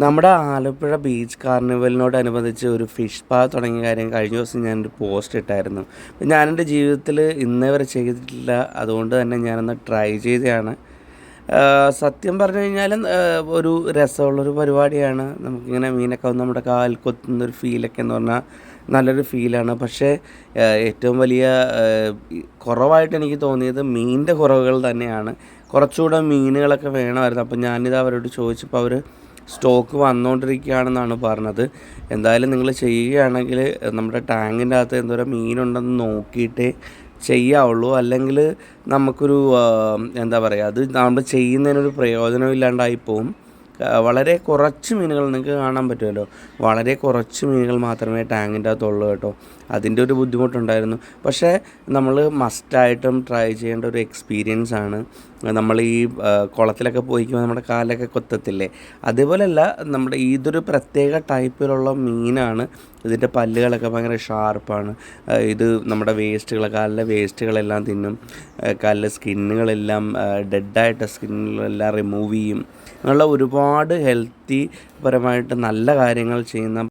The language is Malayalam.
നമ്മുടെ ആലപ്പുഴ ബീച്ച് കാർണിവലിനോടനുബന്ധിച്ച് ഒരു ഫിഷ് സ്പാ തുടങ്ങിയ കാര്യം കഴിഞ്ഞ ദിവസം ഞാനൊരു പോസ്റ്റ് ഇട്ടായിരുന്നു. ഞാനെൻ്റെ ജീവിതത്തിൽ ഇന്നേ വരെ ചെയ്തിട്ടില്ല, അതുകൊണ്ട് തന്നെ ഞാനൊന്ന് ട്രൈ ചെയ്തതാണ്. സത്യം പറഞ്ഞു കഴിഞ്ഞാൽ ഒരു രസമുള്ളൊരു പരിപാടിയാണ്. നമുക്കിങ്ങനെ മീനൊക്കെ വന്ന് നമ്മുടെ കാലിൽ കൊത്തുന്നൊരു ഫീലൊക്കെ എന്ന് പറഞ്ഞാൽ നല്ലൊരു ഫീലാണ്. പക്ഷേ ഏറ്റവും വലിയ കുറവായിട്ട് എനിക്ക് തോന്നിയത് മീനിൻ്റെ കുറവുകൾ തന്നെയാണ്. കുറച്ചുകൂടെ മീനുകളൊക്കെ വേണമായിരുന്നു. അപ്പോൾ ഞാനിത് അവരോട് ചോദിച്ചപ്പോൾ അവർ സ്റ്റോക്ക് വന്നുകൊണ്ടിരിക്കുകയാണെന്നാണ് പറഞ്ഞത്. എന്തായാലും നിങ്ങൾ ചെയ്യുകയാണെങ്കിൽ നമ്മുടെ ടാങ്കിൻ്റെ അകത്ത് എന്തോരം മീനുണ്ടെന്ന് നോക്കിയിട്ടേ ചെയ്യാവുള്ളൂ. അല്ലെങ്കിൽ നമുക്കൊരു എന്താ പറയുക, അത് നമ്മൾ ചെയ്യുന്നതിനൊരു പ്രയോജനം ഇല്ലാണ്ടായി പോവും. വളരെ കുറച്ച് മീനുകൾ നിങ്ങൾക്ക് കാണാൻ പറ്റുമല്ലോ, വളരെ കുറച്ച് മീനുകൾ മാത്രമേ ടാങ്കിൻ്റെ അകത്തുള്ളൂ കേട്ടോ. അതിൻ്റെ ഒരു ബുദ്ധിമുട്ടുണ്ടായിരുന്നു. പക്ഷേ നമ്മൾ മസ്റ്റായിട്ടും ട്രൈ ചെയ്യേണ്ട ഒരു എക്സ്പീരിയൻസ് ആണ്. നമ്മൾ ഈ കുളത്തിലൊക്കെ പോയിക്കുമ്പോൾ നമ്മുടെ കാലൊക്കെ കൊത്തത്തില്ലേ, അതേപോലെയല്ല, നമ്മുടെ ഇതൊരു പ്രത്യേക ടൈപ്പിലുള്ള മീനാണ്. ഇതിൻ്റെ പല്ലുകളൊക്കെ ഭയങ്കര ഷാർപ്പാണ്. ഇത് നമ്മുടെ കാലിലെ വേസ്റ്റുകളെല്ലാം തിന്നും. കാലിലെ സ്കിന്നുകളെല്ലാം ഡെഡായിട്ട സ്കിന്നുകളെല്ലാം റിമൂവ് ചെയ്യും. അങ്ങനെയുള്ള ഒരുപാട് ഹെൽത്തി പരമായിട്ട് നല്ല കാര്യങ്ങൾ ചെയ്യുന്ന